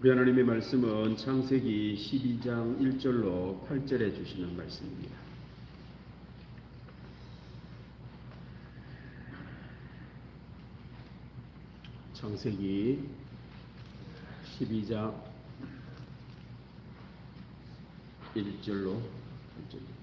우리 하나님의 말씀은 창세기 12장 1절로 8절에 주시는 말씀입니다. 창세기 12장 1절로 8절입니다.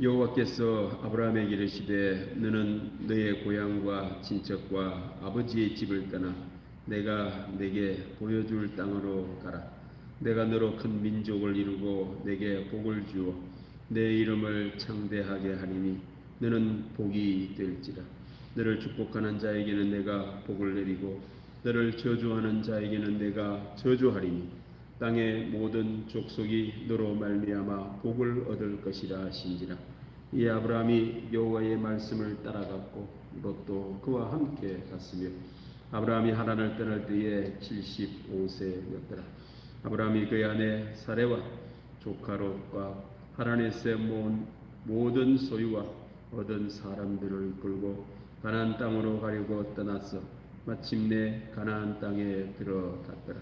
여호와께서 아브라함에게 이르시되 너는 너의 고향과 친척과 아버지의 집을 떠나 내가 네게 보여줄 땅으로 가라. 내가 너로 큰 민족을 이루고 네게 복을 주어 내 이름을 창대하게 하리니 너는 복이 될지라. 너를 축복하는 자에게는 내가 복을 내리고 너를 저주하는 자에게는 내가 저주하리니 땅의 모든 족속이 너로 말미암아 복을 얻을 것이라 하신지라. 이 아브라함이 여호와의 말씀을 따라갔고 롯도 그와 함께 갔으며 아브라함이 하란을 떠날 때에 75세였더라. 아브라함이 그의 아내 사레와 조카 롯과 하란에서 모은 모든 소유와 얻은 사람들을 끌고 가나안 땅으로 가려고 떠났어 마침내 가나안 땅에 들어갔더라.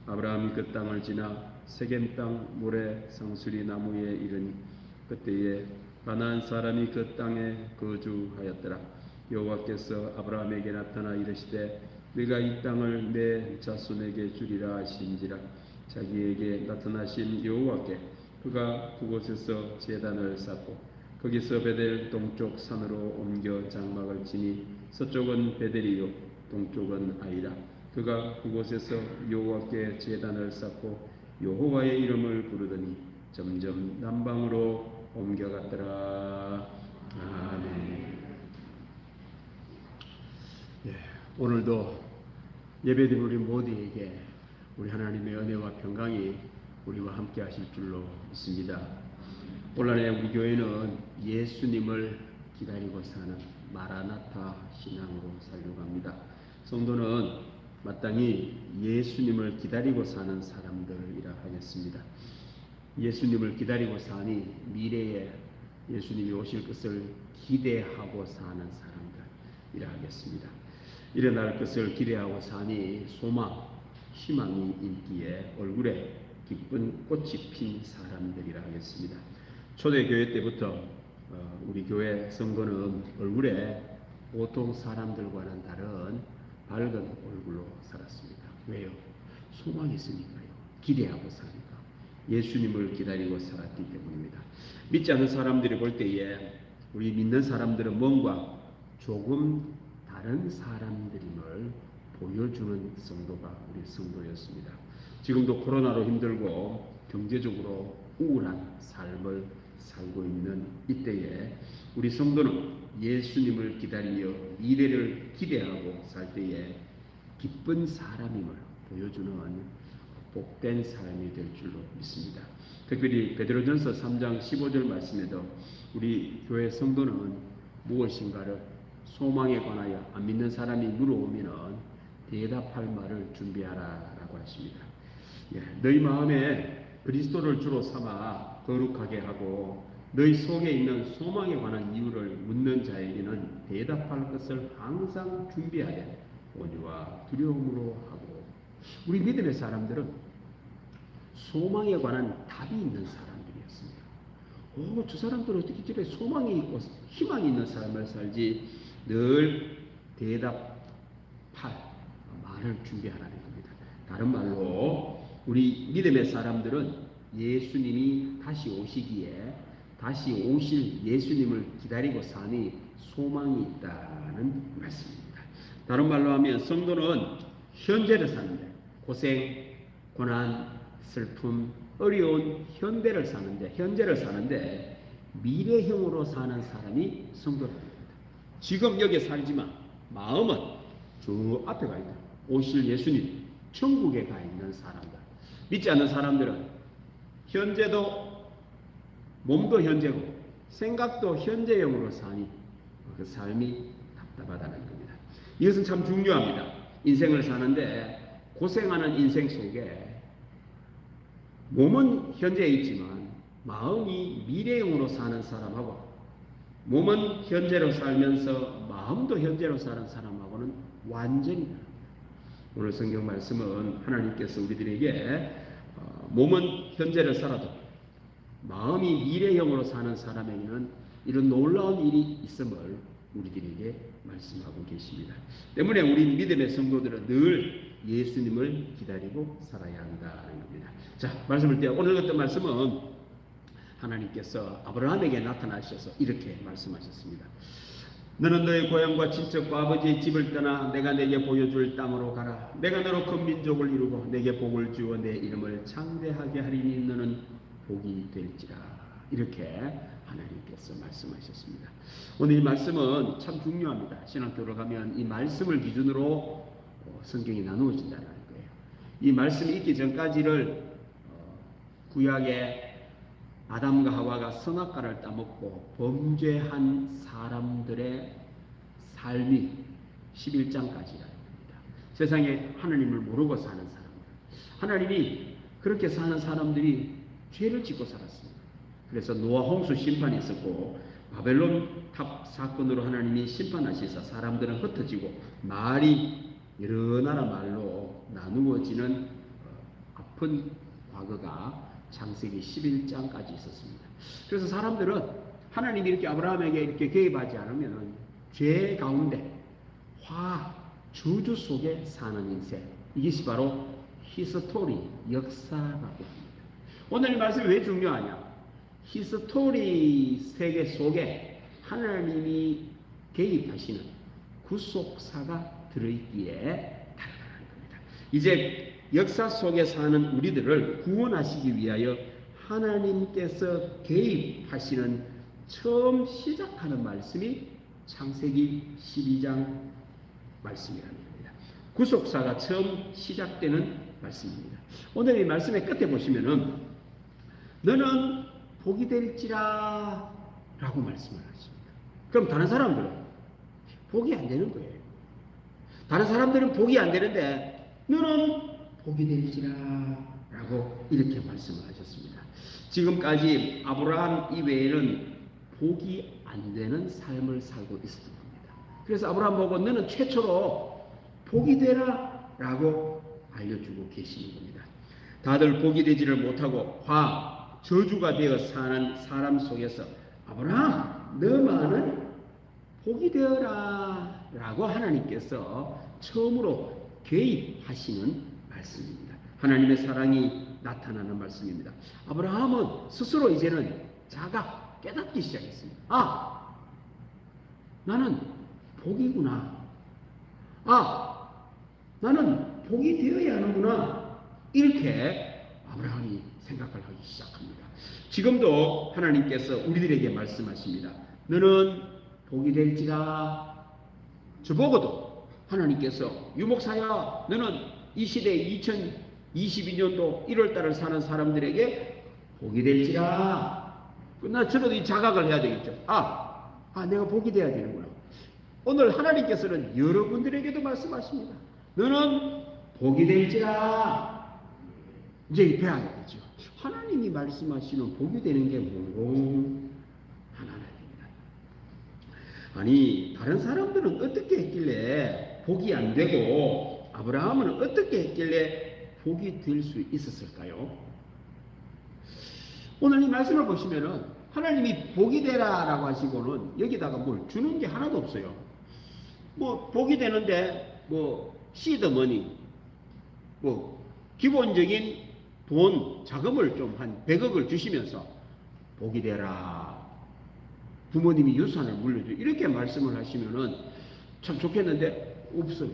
아브라함이 그 땅을 지나 세겜 땅 모래 상수리 나무에 이르니 그때에 가나안 사람이 그 땅에 거주하였더라. 여호와께서 아브라함에게 나타나 이르시되 네가 이 땅을 내 자손에게 주리라 하신지라. 자기에게 나타나신 여호와께 그가 그곳에서 제단을 쌓고 거기서 베델 동쪽 산으로 옮겨 장막을 치니 서쪽은 베델이요 동쪽은 아이라. 그가 그곳에서 여호와께 제단을 쌓고 여호와의 이름을 부르더니 점점 남방으로 옮겨갔더라. 아멘. 오늘도 예배드린 우리 모두에게 우리 하나님의 은혜와 평강이 우리와 함께 하실 줄로 믿습니다. 오늘날에 우리 교회는 예수님을 기다리고 사는 마라나타 신앙으로 살려고 합니다. 성도는 마땅히 예수님을 기다리고 사는 사람들이라 하겠습니다. 예수님을 기다리고 사니 미래에 예수님이 오실 것을 기대하고 사는 사람들이라 하겠습니다. 일어날 것을 기대하고 사니 소망, 희망이 있기에 얼굴에 기쁜 꽃이 핀 사람들이라 하겠습니다. 초대교회 때부터 우리 교회 성도는 얼굴에 보통 사람들과는 다른 밝은 얼굴로 살았습니다. 왜요? 소망이 있으니까요. 기대하고 사니까. 예수님을 기다리고 살았기 때문입니다. 믿지 않는 사람들이 볼 때에 우리 믿는 사람들은 뭔가 조금 다른 사람들임을 보여주는 성도가 우리 성도였습니다. 지금도 코로나로 힘들고 경제적으로 우울한 삶을 살고 있는 이때에 우리 성도는 예수님을 기다리며 미래를 기대하고 살 때에 기쁜 사람임을 보여주는 복된 삶이 될 줄로 믿습니다. 특별히 베드로전서 3장 15절 말씀에도 우리 교회 성도는 무엇인가를 소망에 관하여 안 믿는 사람이 물어오면 대답할 말을 준비하라라고 하십니다. 너희 마음에 그리스도를 주로 삼아 거룩하게 하고 너희 속에 있는 소망에 관한 이유를 묻는 자에게는 대답할 것을 항상 준비하되 온유와 두려움으로 하고. 우리 믿음의 사람들은 소망에 관한 답이 있는 사람들이었습니다. 저 사람들은 어떻게 저래 소망이 있고 희망이 있는 삶을 살지. 늘 대답할 말을 준비하라는 겁니다. 다른 말로 우리 믿음의 사람들은 예수님이 다시 오시기에 다시 오실 예수님을 기다리고 사니 소망이 있다는 말씀입니다. 다른 말로 하면 성도는 현재를 사는데 고생, 고난, 슬픔, 어려운 현재를 사는데 미래형으로 사는 사람이 성도랍니다. 지금 여기에 살지만 마음은 저 앞에 가 있다. 오실 예수님, 천국에 가 있는 사람들. 믿지 않는 사람들은 현재도 몸도 현재고 생각도 현재형으로 사니 그 삶이 답답하다는 겁니다. 이것은 참 중요합니다. 인생을 사는데 고생하는 인생 속에 몸은 현재에 있지만 마음이 미래형으로 사는 사람하고 몸은 현재로 살면서 마음도 현재로 사는 사람하고는 완전히 다릅니다. 오늘 성경 말씀은 하나님께서 우리들에게 몸은 현재를 살아도 마음이 미래형으로 사는 사람에게는 이런 놀라운 일이 있음을 우리들에게 말씀하고 계십니다. 때문에 우리 믿음의 성도들은 늘 예수님을 기다리고 살아야 한다는 겁니다. 자, 말씀을 떼어 오늘 어떤 말씀은 하나님께서 아브라함에게 나타나셔서 이렇게 말씀하셨습니다. 너는 너의 고향과 친척과 아버지의 집을 떠나 내가 내게 보여줄 땅으로 가라. 내가 너로 큰 민족을 이루고 내게 복을 주어 내 이름을 창대하게 하리니 너는 복이 될지라. 이렇게 하나님께서 말씀하셨습니다. 오늘 이 말씀은 참 중요합니다. 신학교를 가면 이 말씀을 기준으로 성경이 나누어진다는 거예요. 이 말씀이 있기 전까지를 구약에 아담과 하와가 선악과를 따먹고 범죄한 사람들의 삶이 11장까지라는 겁니다. 세상에 하나님을 모르고 사는 사람들, 하나님이 그렇게 사는 사람들이 죄를 짓고 살았습니다. 그래서 노아 홍수 심판이 있었고 바벨론 탑 사건으로 하나님이 심판하시사 사람들은 흩어지고 말이 여러 나라 말로 나누어지는 아픈 과거가 창세기 11장까지 있었습니다. 그래서 사람들은 하나님이 이렇게 아브라함에게 이렇게 개입하지 않으면 죄 가운데 저주 속에 사는 인생, 이것이 바로 히스토리, 역사라고 합니다. 오늘 이 말씀이 왜 중요하냐? 히스토리 세계 속에 하나님이 개입하시는 구속사가 들어있기에 다르다는 겁니다. 이제 역사 속에 사는 우리들을 구원하시기 위하여 하나님께서 개입하시는 처음 시작하는 말씀이 창세기 12장 말씀이라는 겁니다. 구속사가 처음 시작되는 말씀입니다. 오늘 이 말씀의 끝에 보시면은 너는 복이 될지라 라고 말씀을 하십니다. 그럼 다른 사람들은 복이 안 되는 거예요. 다른 사람들은 복이 안 되는데 너는 복이 될지라 라고 이렇게 말씀을 하셨습니다. 지금까지 아브라함 이외에는 복이 안 되는 삶을 살고 있었던 겁니다. 그래서 아브라함 보고 너는 최초로 복이 되라 라고 알려주고 계시는 겁니다. 다들 복이 되지를 못하고 저주가 되어 사는 사람 속에서 아브라함 너만은 복이 되어라 라고 하나님께서 처음으로 개입하시는 말씀입니다. 하나님의 사랑이 나타나는 말씀입니다. 아브라함은 스스로 이제는 자가 깨닫기 시작했습니다. 나는 복이구나. 나는 복이 되어야 하는구나. 이렇게 아브라함이 생각을 하기 시작합니다. 지금도 하나님께서 우리들에게 말씀하십니다. 너는 복이 될지라. 저보고도 하나님께서 유목사야 너는 이 시대 2022년도 1월달을 사는 사람들에게 복이 될지라. 저도 이 자각을 해야 되겠죠. 내가 복이 돼야 되는구나. 오늘 하나님께서는 여러분들에게도 말씀하십니다. 너는 복이 될지라. 이제 배워야겠죠. 하나님이 말씀하시는 복이 되는 게 뭐고 하나님입니다. 아니 다른 사람들은 어떻게 했길래 복이 안 되고 아브라함은 어떻게 했길래 복이 될 수 있었을까요? 오늘 이 말씀을 보시면은 하나님이 복이 되라라고 하시고는 여기다가 뭘 주는 게 하나도 없어요. 복이 되는데 시드머니 기본적인 돈, 자금을 좀 한 100억을 주시면서 복이 되라. 부모님이 유산을 물려줘. 이렇게 말씀을 하시면은 참 좋겠는데 없어요.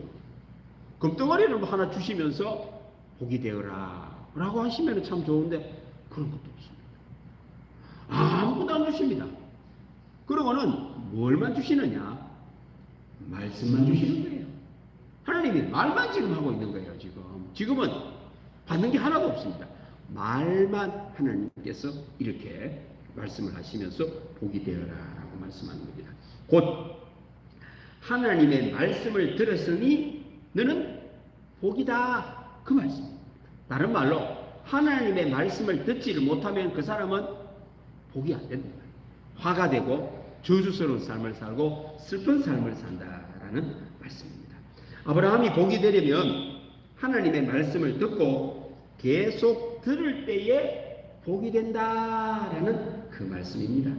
금덩어리를 하나 주시면서 복이 되어라 라고 하시면 참 좋은데 그런 것도 없습니다. 아무것도 안 주십니다. 그러고는 뭘만 주시느냐? 말씀만 주시는 거예요. 하나님이 말만 지금 하고 있는 거예요. 지금은 받는 게 하나도 없습니다. 말만 하나님께서 이렇게 말씀을 하시면서 복이 되어라 라고 말씀하는 겁니다. 곧 하나님의 말씀을 들었으니 너는 복이다 그 말씀입니다. 다른 말로 하나님의 말씀을 듣지를 못하면 그 사람은 복이 안 된다. 화가 되고 저주스러운 삶을 살고 슬픈 삶을 산다라는 말씀입니다. 아브라함이 복이 되려면 하나님의 말씀을 듣고 계속 들을 때에 복이 된다라는 그 말씀입니다.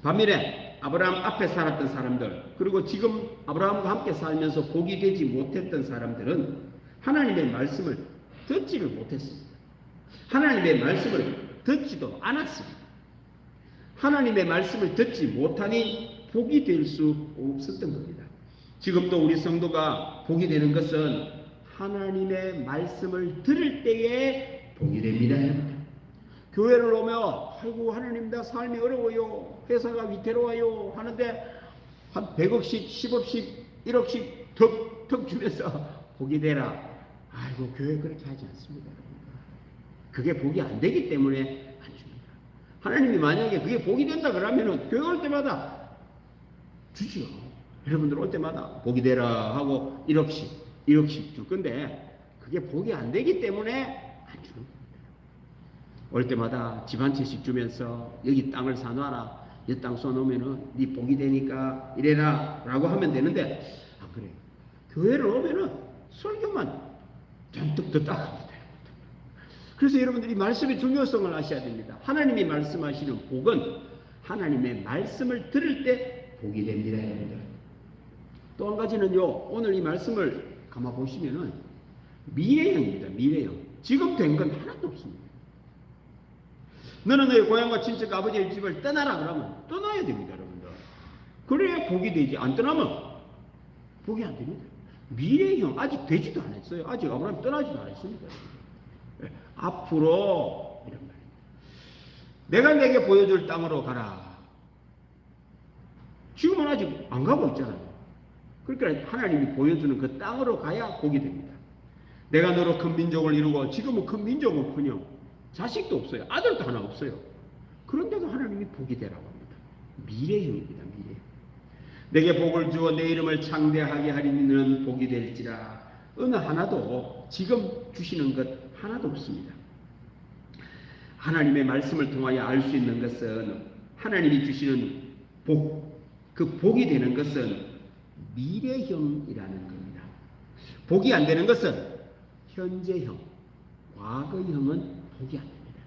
반면에 아브라함 앞에 살았던 사람들, 그리고 지금 아브라함과 함께 살면서 복이 되지 못했던 사람들은 하나님의 말씀을 듣지를 못했습니다. 하나님의 말씀을 듣지도 않았습니다. 하나님의 말씀을 듣지 못하니 복이 될 수 없었던 겁니다. 지금도 우리 성도가 복이 되는 것은 하나님의 말씀을 들을 때에 복이 됩니다. 교회를 오면 아이고 하나님 나 삶이 어려워요, 회사가 위태로워요 하는데 한 100억씩 10억씩 1억씩 턱턱 주면서 복이 되라. 아이고 교회 그렇게 하지 않습니다. 그게 복이 안 되기 때문에 안 줍니다. 하나님이 만약에 그게 복이 된다 그러면은 교회 올 때마다 주지요. 여러분들 올 때마다 복이 되라 하고 1억씩 줄 건데 그게 복이 안 되기 때문에 안 주는 겁니다. 올 때마다 집 한 채씩 주면서 여기 땅을 사놔라, 이 땅 써놓으면은 네 복이 되니까 이래라 라고 하면 되는데 안 그래요. 교회를 오면은 설교만 잔뜩 듣다 합니다. 그래서 여러분들이 말씀의 중요성을 아셔야 됩니다. 하나님이 말씀하시는 복은 하나님의 말씀을 들을 때 복이 됩니다. 또 한 가지는요, 오늘 이 말씀을 가만 보시면은 미래형입니다. 미래형. 지금 된 건 하나도 없습니다. 너는 너의 고향과 친척 아버지의 집을 떠나라 그러면 떠나야 됩니다, 여러분들. 그래야 복이 되지. 안 떠나면 복이 안 됩니다. 미래형 아직 되지도 않았어요. 아직 아브라함이 떠나지도 않았습니다. 앞으로 이런 말입니다. 내가 내게 보여줄 땅으로 가라. 지금은 아직 안 가고 있잖아요. 그러니까 하나님이 보여주는 그 땅으로 가야 복이 됩니다. 내가 너로 큰 민족을 이루고, 지금은 큰 민족은 커녕 자식도 없어요. 아들도 하나 없어요. 그런데도 하나님이 복이 되라고 합니다. 미래형입니다. 미래. 내게 복을 주어 내 이름을 창대하게 하리는 복이 될지라. 어느 하나도 지금 주시는 것 하나도 없습니다. 하나님의 말씀을 통하여 알 수 있는 것은 하나님이 주시는 복, 그 복이 되는 것은 미래형이라는 겁니다. 복이 안 되는 것은 현재형, 과거형은 복이 안 됩니다.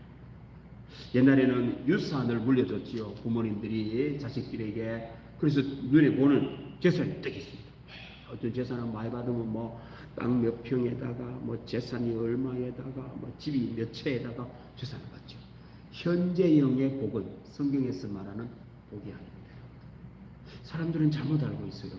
옛날에는 유산을 물려줬지요. 부모님들이 자식들에게. 그래서 눈에 보는 재산이 딱 있습니다. 어떤 재산은 많이 받으면 뭐 땅 몇 평에다가 뭐 재산이 얼마에다가 뭐 집이 몇 채에다가 재산을 받죠. 현재형의 복은 성경에서 말하는 복이 아닙니다. 사람들은 잘못 알고 있어요.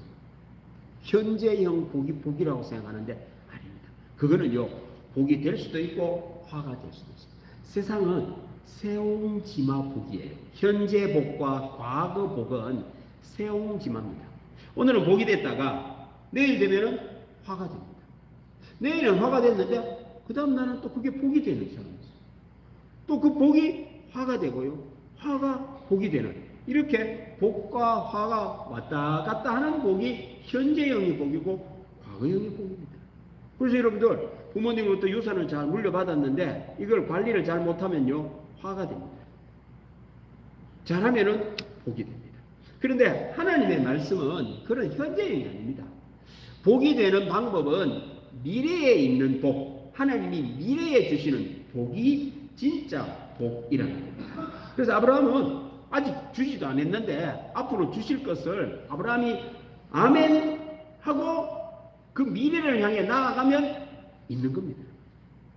현재형 복이라고 생각하는데 아닙니다. 그거는요, 복이 될 수도 있고 화가 될 수도 있습니다. 세상은 세옹지마 복이에요. 현재 복과 과거 복은 세옹지마입니다. 오늘은 복이 됐다가 내일 되면은 화가 됩니다. 내일은 화가 됐는데 그 다음 날은 또 그게 복이 되는 사람이 있어요. 또 그 복이 화가 되고요, 화가 복이 되는, 이렇게 복과 화가 왔다 갔다 하는 복이 현재형의 복이고 과거형의 복입니다. 그래서 여러분들 부모님으로부터 유산을 잘 물려받았는데 이걸 관리를 잘 못하면요 화가 됩니다. 잘하면은 복이 됩니다. 그런데 하나님의 말씀은 그런 현재형이 아닙니다. 복이 되는 방법은 미래에 있는 복, 하나님이 미래에 주시는 복이 진짜 복이라는 겁니다. 그래서 아브라함은 아직 주지도 않았는데 앞으로 주실 것을 아브라함이 아멘 하고 그 미래를 향해 나아가면 있는 겁니다.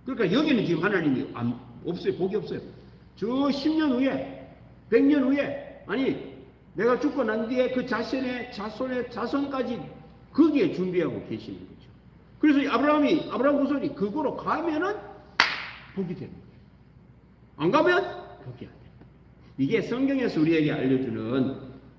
그러니까 여기는 지금 하나님이 없어요. 복이 없어요. 저 10년 후에 100년 후에, 아니 내가 죽고 난 뒤에 그 자손의 자손까지 거기에 준비하고 계시는 거죠. 그래서 아브라함 후손이 그거로 가면은 복이 되는 거예요. 안 가면 복이 안 돼요. 이게 성경에서 우리에게 알려주는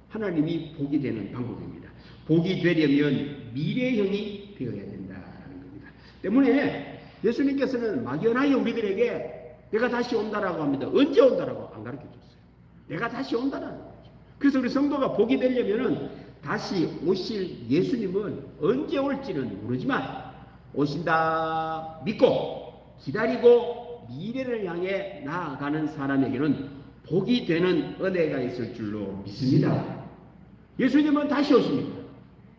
하나님이 복이 되는 방법입니다. 복이 되려면 미래형이 되어야 된다는 겁니다. 때문에 예수님께서는 막연하게 우리들에게 내가 다시 온다라고 합니다. 언제 온다라고 안 가르쳐 줬어요. 내가 다시 온다라는 거죠. 그래서 우리 성도가 복이 되려면은 다시 오실 예수님은 언제 올지는 모르지만 오신다 믿고 기다리고 미래를 향해 나아가는 사람에게는 복이 되는 은혜가 있을 줄로 믿습니다. 예수님은 다시 오십니다.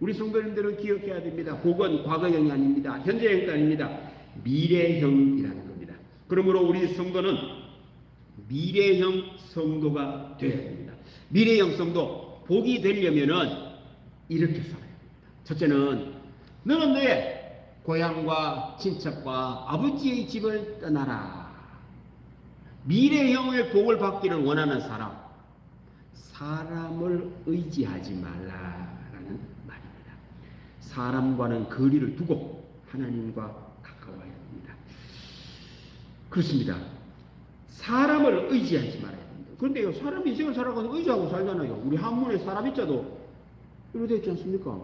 우리 성도님들은 기억해야 됩니다. 복은 과거형이 아닙니다. 현재형도 아닙니다. 미래형이라는 겁니다. 그러므로 우리 성도는 미래형 성도가 되어야 됩니다. 미래형 성도, 복이 되려면은 이렇게 살아야 됩니다. 첫째는 너는 너의 고향과 친척과 아버지의 집을 떠나라. 미래형의 복을 받기를 원하는 사람, 사람을 의지하지 말라라는 말입니다. 사람과는 거리를 두고 하나님과 가까워야 합니다. 그렇습니다. 사람을 의지하지 말아야 됩니다. 그런데요, 사람이 인생을 살아가서 의지하고 살잖아요. 우리 한문에 사람 있자도 이렇게 되지 않습니까?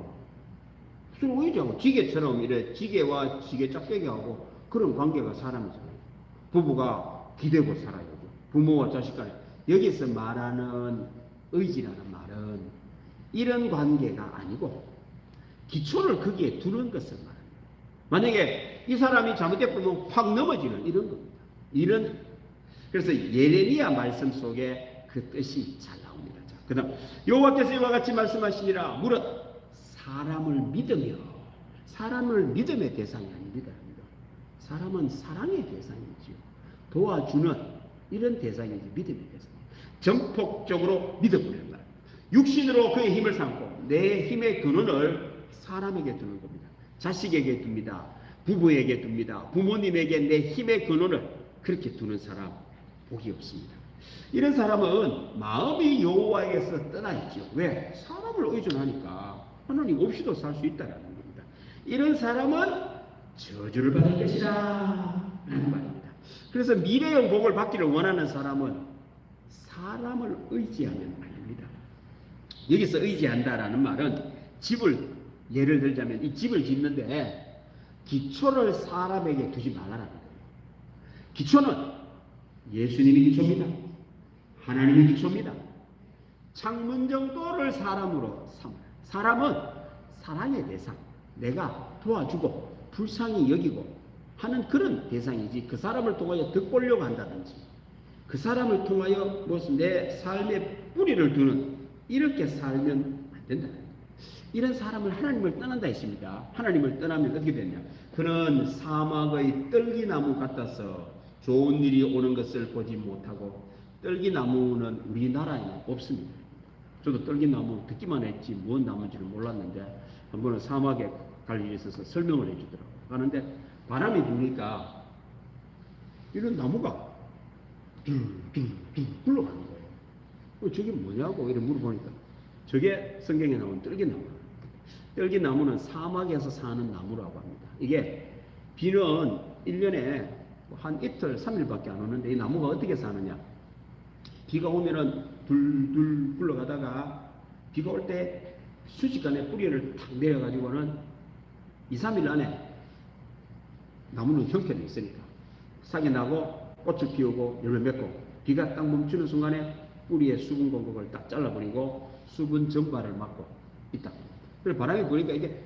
서로 의지하고 지게처럼 이래 지게와 지게 짝대기하고 그런 관계가 사람이잖아요. 부부가 기대고 살아요. 부모와 자식 간에. 여기서 말하는 의지라는 말은 이런 관계가 아니고 기초를 거기에 두는 것을 말합니다. 만약에 이 사람이 잘못되면 확 넘어지는 이런 겁니다. 그래서 예레미야 말씀 속에 그 뜻이 잘 나옵니다. 그 다음 여호와께서 이와 같이 말씀하시니라. 무릇 사람을 믿으며, 사람을 믿음의 대상이 아닙니다. 사람은 사랑의 대상이지요. 도와주는 이런 대상이지 믿음의 대상. 전폭적으로 믿어버리는 거예요. 육신으로 그의 힘을 삼고 내 힘의 근원을 사람에게 두는 겁니다. 자식에게 둡니다. 부부에게 둡니다. 부모님에게 내 힘의 근원을 그렇게 두는 사람 복이 없습니다. 이런 사람은 마음이 여호와에게서 떠나 있죠. 왜? 사람을 의존하니까 하나님 없이도 살 수 있다는 겁니다. 이런 사람은 저주를 받을 것이다 라는 말입니다. 그래서 미래형 복을 받기를 원하는 사람은 사람을 의지하면 안 됩니다. 여기서 의지한다라는 말은 집을 예를 들자면 이 집을 짓는데 기초를 사람에게 두지 말라는 거예요. 기초는 예수님이 기초입니다. 하나님이 기초입니다. 창문 정도를 사람으로 삼아요. 사람은 사랑의 대상, 내가 도와주고 불쌍히 여기고 하는 그런 대상이지 그 사람을 통하여 득보려고 한다든지 그 사람을 통하여 무슨 내 삶의 뿌리를 두는 이렇게 살면 안 된다. 이런 사람을 하나님을 떠난다 했습니다. 하나님을 떠나면 어떻게 되냐? 그는 사막의 떨기나무 같아서 좋은 일이 오는 것을 보지 못하고 떨기나무는 우리나라에는 없습니다. 저도 떨기나무 듣기만 했지 무슨 나무인지는 몰랐는데 한 번은 사막에 갈 일이 있어서 설명을 해주더라고요. 가는데 바람이 부니까 이런 나무가 둥둥둥 굴러가는 거예요. 저게 뭐냐고 이렇게 물어보니까 저게 성경에 나온 떨기나무. 떨기나무는 사막에서 사는 나무라고 합니다. 이게 비는 1년에 한 이틀, 3일밖에 안 오는데 이 나무가 어떻게 사느냐? 비가 오면은 둘둘 굴러가다가 비가 올 때 순식간에 뿌리를 탁 내려가지고는 2, 3일 안에 나무는 형편이 있으니까 싹이 나고 꽃을 피우고 열매 맺고 비가 딱 멈추는 순간에 뿌리의 수분 공급을 딱 잘라버리고 수분 전발을 막고 있다. 그래서 바람이 부니까 이게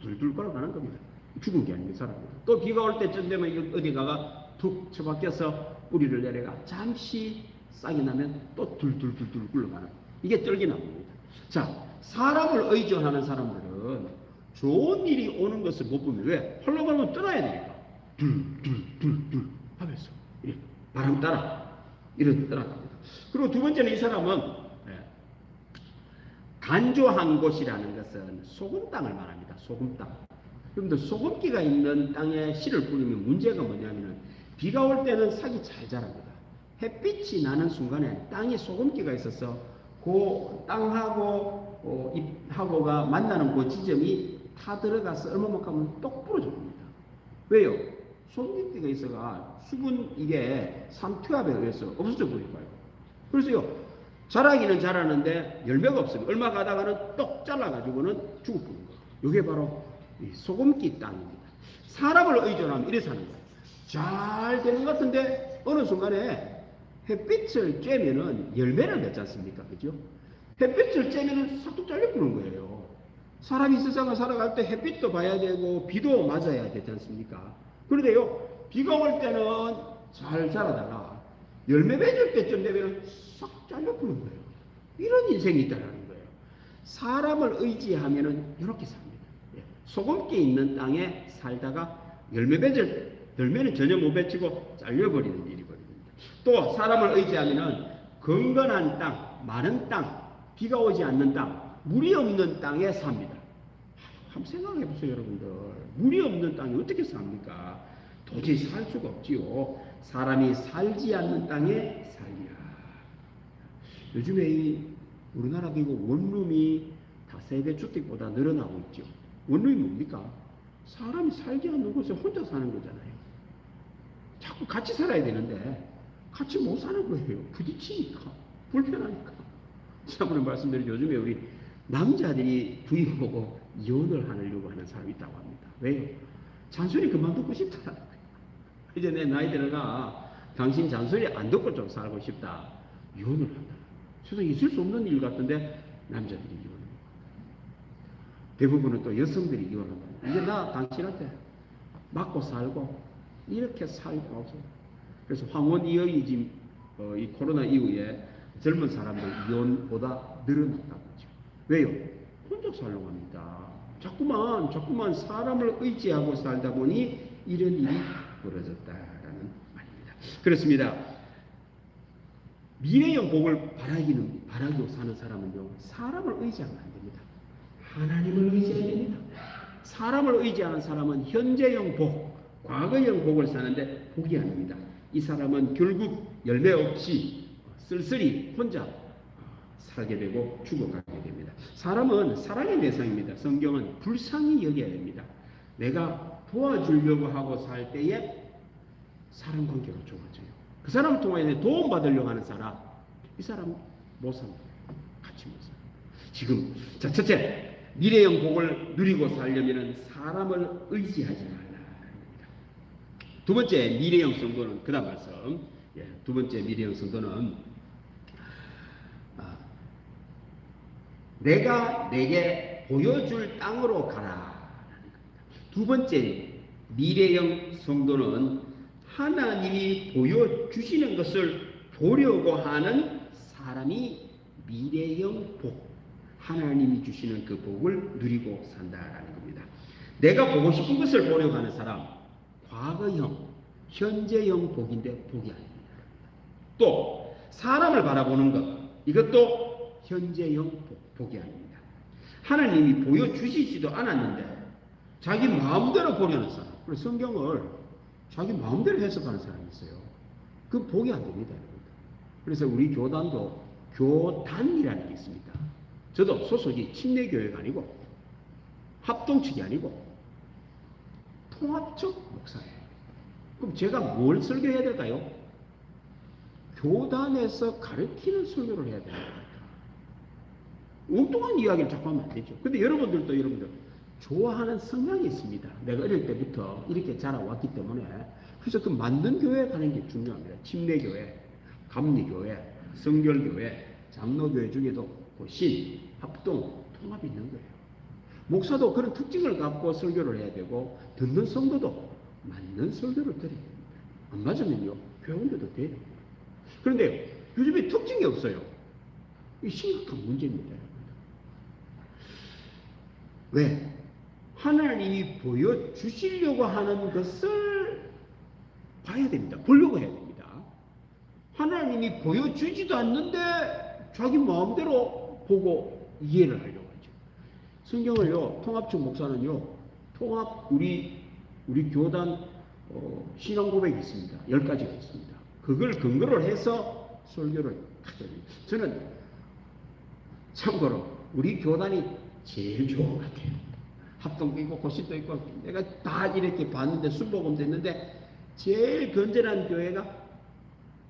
둘둘 걸어가는 겁니다. 죽은 게 아닙니다. 사람이. 또 비가 올 때쯤 되면 어디가가 툭 처박혀서 뿌리를 내려가 잠시 싹이 나면 또 둘둘둘둘 굴러가는 이게 떨기나무입니다. 자, 사람을 의존하는 사람들은 좋은 일이 오는 것을 못 보면 왜? 헐렁헐렁 떠나야 되니까 둘둘둘둘 하면서 이래 바람 따라 이런 떠나갑니다. 그리고 두 번째는 이 사람은 간조한 곳이라는 것은 소금 땅을 말합니다. 소금 땅. 그런데 소금기가 있는 땅에 씨를 뿌리면 문제가 뭐냐면은 비가 올 때는 싹이 잘 자랍니다. 햇빛이 나는 순간에 땅에 소금기가 있어서 그 땅하고 잎하고가 만나는 그 지점이 타 들어가서 얼마만큼 하면 똑 부러져 버립니다. 왜요? 소금기가 있어가 수분 이게 삼투압에 의해서 없어져 버릴 거예요. 그래서요 자라기는 자라는데 열매가 없어요. 얼마 가다가는 똑 잘라가지고는 죽어버린 거예요. 이게 바로 소금기 땅입니다. 사람을 의존하면 이래 사는 거예요. 잘 되는 것 같은데 어느 순간에 햇빛을 쬐면은 열매를 맺지 않습니까? 그죠? 햇빛을 쬐면은 싹둑 잘려버리는 거예요. 사람이 세상을 살아갈 때 햇빛도 봐야 되고 비도 맞아야 되지 않습니까? 그런데요 비가 올 때는 잘 자라다가 열매 맺을 때쯤 되면 싹 잘려버린 거예요. 이런 인생이 있다라는 거예요. 사람을 의지하면은 이렇게 삽니다. 소금기 있는 땅에 살다가 열매는 전혀 못 맺히고 잘려버리는 일이 벌어집니다. 또 사람을 의지하면은 건건한 땅, 마른 땅, 비가 오지 않는 땅, 물이 없는 땅에 삽니다. 한번 생각해 보세요, 여러분들. 물이 없는 땅에 어떻게 삽니까? 도저히 살 수가 없지요. 사람이 살지 않는 땅에 살리라. 요즘에 우리나라도 이거 원룸이 다세대 주택보다 늘어나고 있죠. 원룸이 뭡니까? 사람이 살지 않는 곳에 혼자 사는 거잖아요. 자꾸 같이 살아야 되는데 같이 못 사는 거예요. 부딪히니까, 불편하니까. 지난번에 말씀드린 요즘에 우리 남자들이 부인 보고 이혼을 하려고 하는 사람이 있다고 합니다. 왜요? 잔소리 그만 듣고 싶다는 거예요. 이제 내 나이 들어가 당신 잔소리 안 듣고 좀 살고 싶다. 이혼을 한다. 세상에 있을 수 없는 일 같은데 남자들이 이혼합니다. 대부분은 또 여성들이 이혼합니다. 이제 나 당신한테 맞고 살고 이렇게 살고 하고. 그래서 황혼이혼이 이 코로나 이후에 젊은 사람들 이혼보다 늘어났다고 하죠. 왜요? 혼자 살려고 합니다. 자꾸만 사람을 의지하고 살다 보니 이런 일이 벌어졌다라는 말입니다. 그렇습니다. 미래형 복을 바라기로 사는 사람은요, 사람을 의지하면 안 됩니다. 하나님을 의지해야 됩니다. 사람을 의지하는 사람은 현재형 복, 과거형 복을 사는데 복이 아닙니다. 이 사람은 결국 열매 없이 쓸쓸히 혼자 살게 되고 죽어가게 됩니다. 사람은 사랑의 대상입니다. 성경은 불쌍히 여겨야 됩니다. 내가 도와주려고 하고 살 때에 사람 관계가 좋아져요. 그 사람을 통해 도움받으려고 하는 사람, 이 사람 못 삽니다. 같이 못 삽니다. 지금 자, 첫째, 미래형 복을 누리고 살려면 사람을 의지하지 말라. 두 번째 미래형 성도는 그다음 말씀. 두 번째 미래형 성도는 내가 내게 보여줄 땅으로 가라. 두 번째 미래형 성도는 하나님이 보여주시는 것을 보려고 하는 사람이 미래형 복, 하나님이 주시는 그 복을 누리고 산다라는 겁니다. 내가 보고 싶은 것을 보려고 하는 사람, 과거형, 현재형 복인데 복이 아닙니다. 또 사람을 바라보는 것, 이것도 현재형 복이 아닙니다. 하나님이 보여주시지도 않았는데 자기 마음대로 보려는 사람, 그래서 성경을 자기 마음대로 해석하는 사람이 있어요. 그 복이 안 됩니다. 그래서 우리 교단도 교단이라는 게 있습니다. 저도 소속이 침례교회가 아니고 합동측이 아니고 통합측 목사예요. 그럼 제가 뭘 설교해야 될까요? 교단에서 가르치는 설교를 해야 됩니다. 엉뚱한 이야기를 자꾸 하면 안 되죠. 근데 여러분들 좋아하는 성향이 있습니다. 내가 어릴 때부터 이렇게 자라왔기 때문에. 그래서 그 만든 교회에 가는 게 중요합니다. 침례교회, 감리교회, 성결교회, 장로교회 중에도 신, 합동, 통합이 있는 거예요. 목사도 그런 특징을 갖고 설교를 해야 되고, 듣는 성도도 맞는 설교를 드려야 됩니다. 안 맞으면요, 교원들도 돼요. 그런데 요즘에 특징이 없어요. 이 심각한 문제입니다. 왜? 하나님이 보여주시려고 하는 것을 봐야 됩니다. 보려고 해야 됩니다. 하나님이 보여주지도 않는데 자기 마음대로 보고 이해를 하려고 하죠. 성경을요, 통합측 목사는요, 우리 교단 신앙 고백이 있습니다. 10가지가 있습니다. 그걸 근거로 해서 설교를 하게 됩니다. 저는 참고로 우리 교단이 제일 좋은 것 같아요. 합동도 있고 고신도 있고 내가 다 이렇게 봤는데 순복음 됐는데 제일 건전한 교회가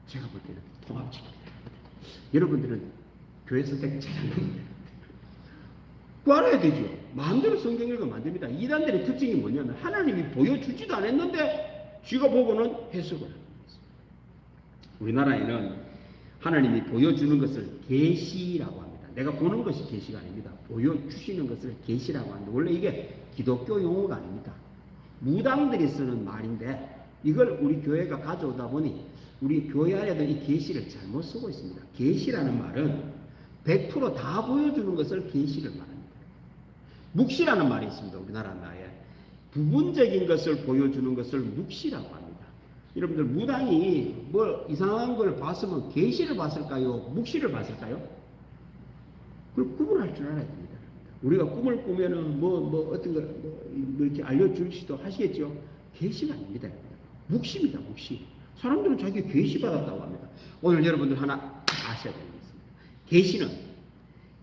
제가 볼 때는 통합측입니다. 여러분들은 교회 선택 잘합니다. 구하야 되죠. 마음대로 성경 읽으면 안 됩니다. 이단들의 특징이 뭐냐면 하나님이 보여주지도 않았는데 쥐가 보고는 해석을 합니다. 우리나라에는 하나님이 보여주는 것을 계시라고 합니다. 내가 보는 것이 계시가 아닙니다. 보여주시는 것을 계시라고 하는데 원래 이게 기독교 용어가 아닙니다. 무당들이 쓰는 말인데 이걸 우리 교회가 가져오다 보니 우리 교회 안에도 이 계시를 잘못 쓰고 있습니다. 계시라는 말은 100%다 보여주는 것을 계시를 말합니다. 묵시라는 말이 있습니다. 우리나라 나라에 부분적인 것을 보여주는 것을 묵시라고 합니다. 여러분들 무당이 뭐 이상한 걸 봤으면 계시를 봤을까요? 묵시를 봤을까요? 그걸 구분할 줄 알아야 됩니다. 우리가 꿈을 꾸면은 어떤 걸 이렇게 알려주시도 하시겠죠. 계시가 아닙니다. 묵시입니다. 묵시. 사람들은 자기 계시 받았다고 합니다. 오늘 여러분들 하나 아셔야 되는 게 있습니다. 계시는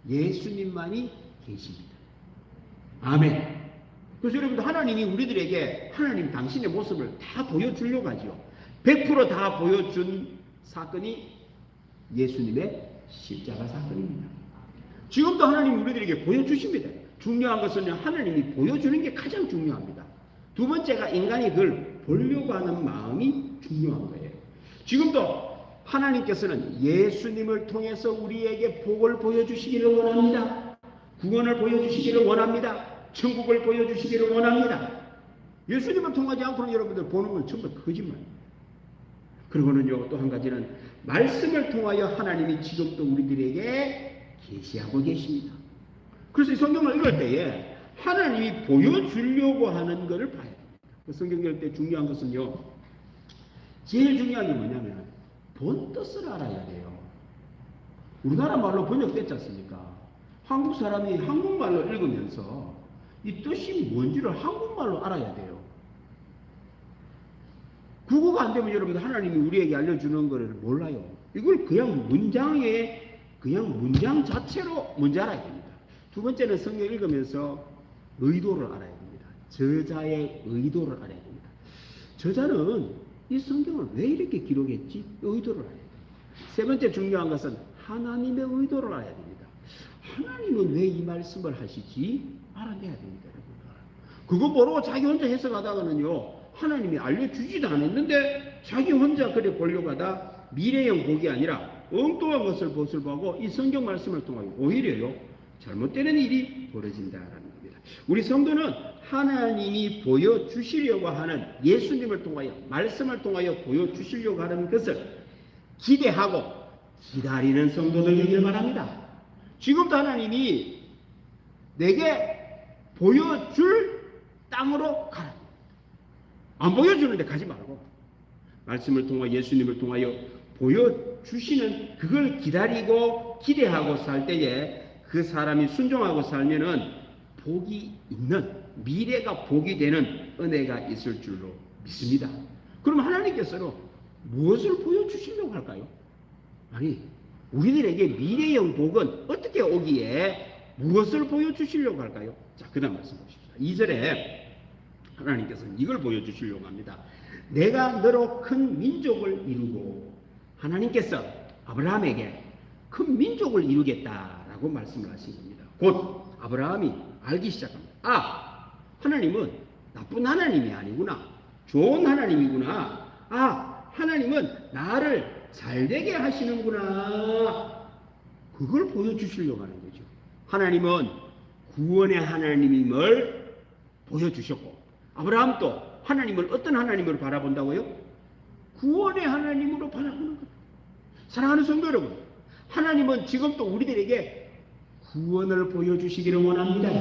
예수님만이 계십니다. 아멘. 그래서 여러분들 하나님이 우리들에게 하나님 당신의 모습을 다 보여주려고 하죠. 100%다 보여준 사건이 예수님의 십자가 사건입니다. 지금도 하나님이 우리들에게 보여주십니다. 중요한 것은 하나님이 보여주는 게 가장 중요합니다. 두 번째가 인간이 그걸 보려고 하는 마음이 중요한 거예요. 지금도 하나님께서는 예수님을 통해서 우리에게 복을 보여주시기를 원합니다. 구원을 보여주시기를 원합니다. 천국을 보여주시기를 원합니다. 예수님을 통하지 않고는 여러분들 보는 건 전부 거짓말입니다. 그리고는요, 또 한 가지는 말씀을 통하여 하나님이 지금도 우리들에게 계시하고 계십니다. 그래서 이 성경을 읽을 때에 하나님이 보여주려고 하는 것을 봐야 됩니다. 그 성경 읽을 때 중요한 것은요, 제일 중요한 게 뭐냐면 본 뜻을 알아야 돼요. 우리나라 말로 번역됐지 않습니까? 한국 사람이 한국말로 읽으면서 이 뜻이 뭔지를 한국말로 알아야 돼요. 국어가 안 되면 여러분들 하나님이 우리에게 알려주는 것을 몰라요. 이걸 그냥 문장 자체로 먼저 알아야 됩니다. 두 번째는 성경 읽으면서 의도를 알아야 됩니다. 저자의 의도를 알아야 됩니다. 저자는 이 성경을 왜 이렇게 기록했지? 의도를 알아야 됩니다. 세 번째 중요한 것은 하나님의 의도를 알아야 됩니다. 하나님은 왜 이 말씀을 하시지? 알아내야 됩니다. 그거 모르고 자기 혼자 해석하다가는요, 하나님이 알려주지도 않았는데 자기 혼자 그래 보려고 하다 미래형 복이 아니라 엉뚱한 것을 보고 이 성경 말씀을 통하여 오히려요, 잘못되는 일이 벌어진다라는 겁니다. 우리 성도는 하나님이 보여주시려고 하는 예수님을 통하여, 말씀을 통하여 보여주시려고 하는 것을 기대하고 기다리는 성도들 되기를 바랍니다. 지금도 하나님이 내게 보여줄 땅으로 가라. 안 보여주는데 가지 말고 말씀을 통하여 예수님을 통하여 보여주시는 그걸 기다리고 기대하고 살 때에 그 사람이 순종하고 살면은 복이 있는, 미래가 복이 되는 은혜가 있을 줄로 믿습니다. 그럼 하나님께서는 무엇을 보여주시려고 할까요? 아니, 우리들에게 미래형 복은 어떻게 오기에 무엇을 보여주시려고 할까요? 자, 그 다음 말씀 보십시오. 2절에 하나님께서는 이걸 보여주시려고 합니다. 내가 너로 큰 민족을 이루고, 하나님께서 아브라함에게 큰 민족을 이루겠다라고 말씀을 하신 겁니다. 곧 아브라함이 알기 시작합니다. 아, 하나님은 나쁜 하나님이 아니구나. 좋은 하나님이구나. 아, 하나님은 나를 잘되게 하시는구나. 그걸 보여주시려고 하는 거죠. 하나님은 구원의 하나님임을 보여주셨고, 아브라함도 하나님을 어떤 하나님으로 바라본다고요? 구원의 하나님으로 바라보는 겁니다. 사랑하는 성도 여러분, 하나님은 지금도 우리들에게 구원을 보여주시기를 원합니다.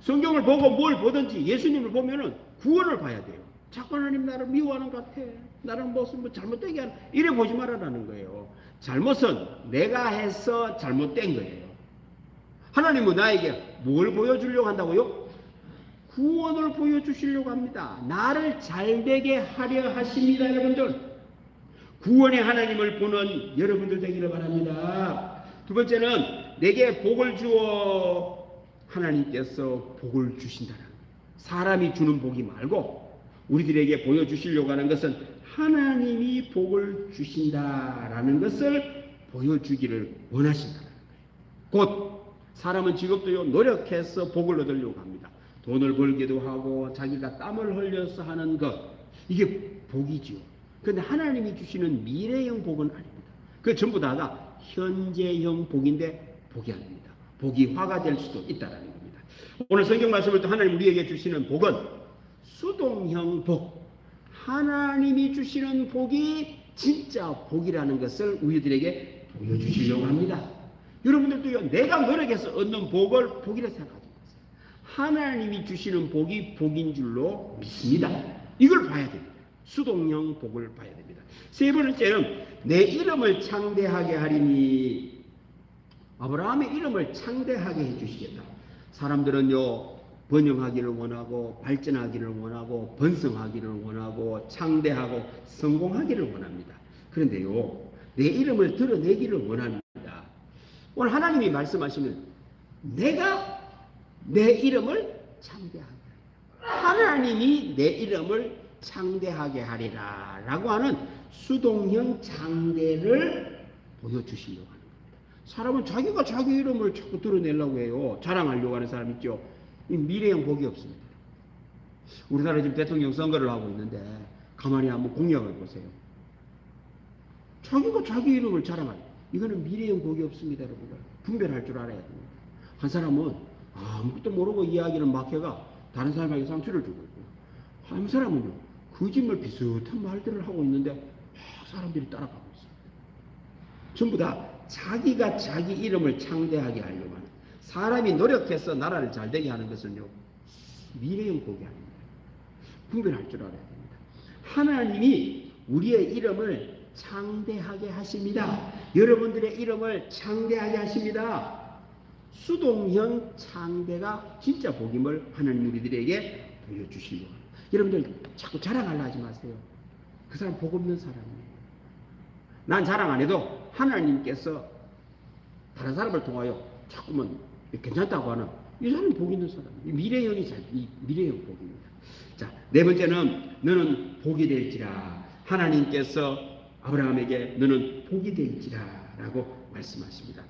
성경을 보고 뭘 보든지 예수님을 보면은 구원을 봐야 돼요. 자꾸 하나님 나를 미워하는 것 같아, 나를 무슨 잘못되게 하는, 이래 보지 말아라는 거예요. 잘못은 내가 해서 잘못된 거예요. 하나님은 나에게 뭘 보여주려고 한다고요? 구원을 보여주시려고 합니다. 나를 잘되게 하려 하십니다. 여러분들, 구원의 하나님을 보는 여러분들 되기를 바랍니다. 두 번째는 내게 복을 주어 하나님께서 복을 주신다는, 사람이 주는 복이 말고 우리들에게 보여주시려고 하는 것은 하나님이 복을 주신다라는 것을 보여주기를 원하신다는 거예요. 곧 사람은 지금도요, 노력해서 복을 얻으려고 합니다. 돈을 벌기도 하고 자기가 땀을 흘려서 하는 것, 이게 복이지요. 그런데 하나님이 주시는 미래형 복은 아닙니다. 그 전부 다가 현재형 복인데 복이 아닙니다. 복이 화가 될 수도 있다는 겁니다. 오늘 성경 말씀을 또 하나님 우리에게 주시는 복은 수동형 복, 하나님이 주시는 복이 진짜 복이라는 것을 우리들에게 보여주시려고 합니다. 여러분들도요, 내가 노력해서 얻는 복을 복이라 생각하지 마세요. 하나님이 주시는 복이 복인 줄로 믿습니다. 이걸 봐야 됩니다. 수동형 복을 봐야 됩니다. 세 번째는 내 이름을 창대하게 하리니, 아브라함의 이름을 창대하게 해주시겠다. 사람들은요, 번영하기를 원하고 발전하기를 원하고 번성하기를 원하고 창대하고 성공하기를 원합니다. 그런데요, 내 이름을 드러내기를 원합니다. 오늘 하나님이 말씀하시면 내가 내 이름을 창대하게, 하나님이 내 이름을 창대하게 하리라 라고 하는 수동형 창대를 보여주시려고 하는 겁니다. 사람은 자기가 자기 이름을 자꾸 드러내려고 해요. 자랑하려고 하는 사람 있죠. 이 미래형 복이 없습니다. 우리나라 지금 대통령 선거를 하고 있는데 가만히 한번 공약을 보세요. 자기가 자기 이름을 자랑하는, 이거는 미래형 복이 없습니다. 여러분들 분별할 줄 알아야 됩니다. 한 사람은 아무것도 모르고 이야기를 막 해가 다른 사람에게 상처를 주고 있고, 한 사람은요 거짓말 비슷한 말들을 하고 있는데 사람들이 따라가고 있어요. 전부 다 자기가 자기 이름을 창대하게 하려고 하는, 사람이 노력해서 나라를 잘 되게 하는 것은요 미래형 복이 아닙니다. 분별할 줄 알아야 됩니다. 하나님이 우리의 이름을 창대하게 하십니다. 여러분들의 이름을 창대하게 하십니다. 수동형 창대가 진짜 복임을 하나님 우리들에게 보여주시려고 합니다. 여러분들 자꾸 자랑하려 하지 마세요. 그 사람 복 없는 사람이에요. 난 자랑 안 해도 하나님께서 다른 사람을 통하여 자꾸만 괜찮다고 하는 이 사람이 복 있는 사람이에요. 미래형이 미래형 복입니다. 자, 네 번째는 너는 복이 될지라. 하나님께서 아브라함에게 너는 복이 될지라 라고 말씀하십니다.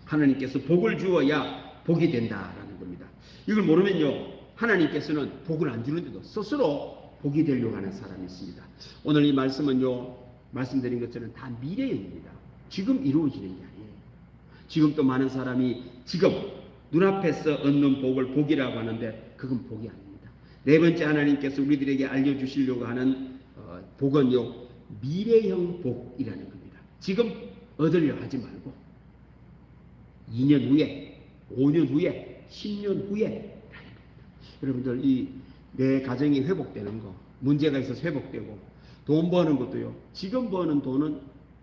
하나님께서 복을 주어야 복이 된다라는 겁니다. 이걸 모르면요 하나님께서는 복을 안 주는데도 스스로 복이 되려고 하는 사람이 있습니다. 오늘 이 말씀은요 말씀드린 것처럼 다 미래형입니다. 지금 이루어지는 게 아니에요. 지금 또 많은 사람이 지금 눈앞에서 얻는 복을 복이라고 하는데 그건 복이 아닙니다. 네 번째 하나님께서 우리들에게 알려주시려고 하는 복은요 미래형 복이라는 겁니다. 지금 얻으려 하지 말고 2년 후에, 5년 후에, 10년 후에. 여러분들 이 내 가정이 회복되는 거, 문제가 있어서 회복되고 돈 버는 것도요 지금 버는 돈은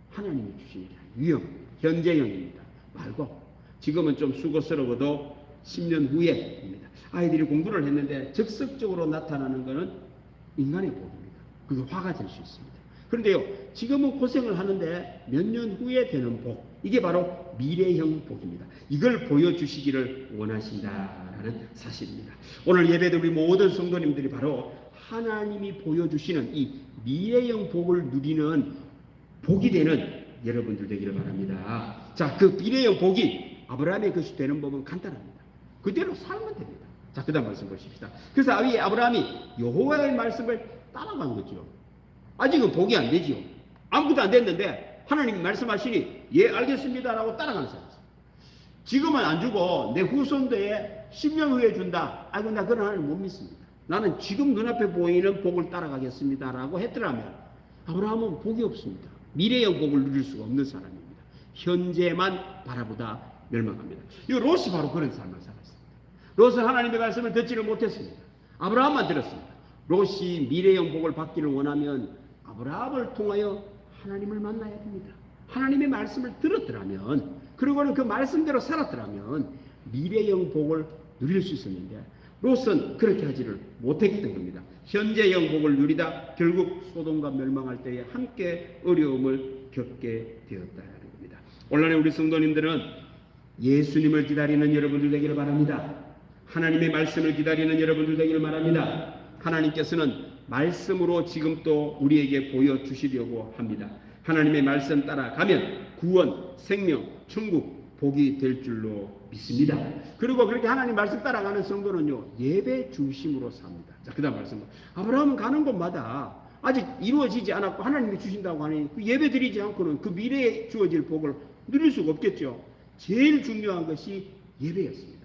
하나님이 주시는 게 아니에요. 현재형입니다. 말고 지금은 좀 수고스러워도 10년 후에입니다. 아이들이 공부를 했는데 적극적으로 나타나는 것은 인간의 복입니다. 그게 화가 될 수 있습니다. 그런데요 지금은 고생을 하는데 몇 년 후에 되는 복, 이게 바로 미래형 복입니다. 이걸 보여주시기를 원하신다라는 사실입니다. 오늘 예배도 우리 모든 성도님들이 바로 하나님이 보여주시는 이 미래형 복을 누리는 복이 되는 여러분들 되기를 바랍니다. 자, 그 미래형 복이 아브라함의 것이 되는 법은 간단합니다. 그대로 살면 됩니다. 자, 그 다음 말씀 보십시다. 그래서 아브라함이 여호와의 말씀을 따라간 거죠. 아직은 복이 안 되지요. 아무것도 안 됐는데 하나님이 말씀하시니 예 알겠습니다 라고 따라가는 사람이었어요. 지금은 안 주고 내 후손들에 10년 후에 준다. 아이고 나 그런 하나님 못 믿습니다. 나는 지금 눈앞에 보이는 복을 따라가겠습니다 라고 했더라면 아브라함은 복이 없습니다. 미래형 복을 누릴 수가 없는 사람입니다. 현재만 바라보다 멸망합니다. 이 롯이 바로 그런 삶을 살았습니다. 롯은 하나님의 말씀을 듣지를 못했습니다. 아브라함만 들었습니다. 롯이 미래형 복을 받기를 원하면 아브라함을 통하여 하나님을 만나야 됩니다. 하나님의 말씀을 들었더라면, 그리고는 그 말씀대로 살았더라면 미래형 복을 누릴 수 있었는데 롯은 그렇게 하지를 못했던 겁니다. 현재형 복을 누리다 결국 소돔과 멸망할 때에 함께 어려움을 겪게 되었다는 겁니다. 오늘날 우리 성도님들은 예수님을 기다리는 여러분들 되기를 바랍니다. 하나님의 말씀을 기다리는 여러분들 되기를 바랍니다. 하나님께서는 말씀으로 지금 또 우리에게 보여주시려고 합니다. 하나님의 말씀 따라가면 구원, 생명, 천국, 복이 될 줄로 믿습니다. 그리고 그렇게 하나님 말씀 따라가는 성도는요 예배 중심으로 삽니다. 자, 그 다음 말씀. 아브라함은 가는 곳마다 아직 이루어지지 않았고 하나님이 주신다고 하니 그 예배 드리지 않고는 그 미래에 주어질 복을 누릴 수가 없겠죠. 제일 중요한 것이 예배였습니다.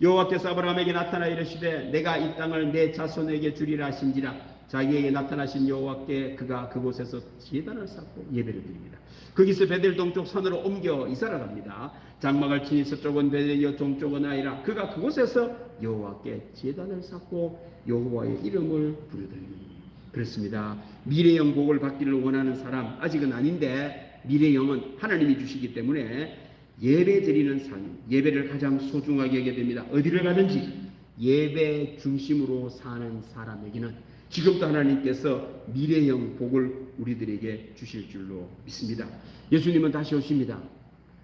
여호와께서 아브라함에게 나타나 이르시되 내가 이 땅을 내 자손에게 주리라 하신지라 자기에게 나타나신 여호와께 그가 그곳에서 제단을 쌓고 예배를 드립니다. 거기서 베델 동쪽 산으로 옮겨 이사를 합니다. 장막을 치니 서쪽은 베델이요 동쪽은 아이라. 그가 그곳에서 여호와께 제단을 쌓고 여호와의 이름을 부르더니. 그렇습니다. 미래형 복을 받기를 원하는 사람 아직은 아닌데 미래형은 하나님이 주시기 때문에 예배 드리는 삶, 예배를 가장 소중하게 여겨야 됩니다. 어디를 가든지 예배 중심으로 사는 사람에게는 지금도 하나님께서 미래형 복을 우리들에게 주실 줄로 믿습니다. 예수님은 다시 오십니다.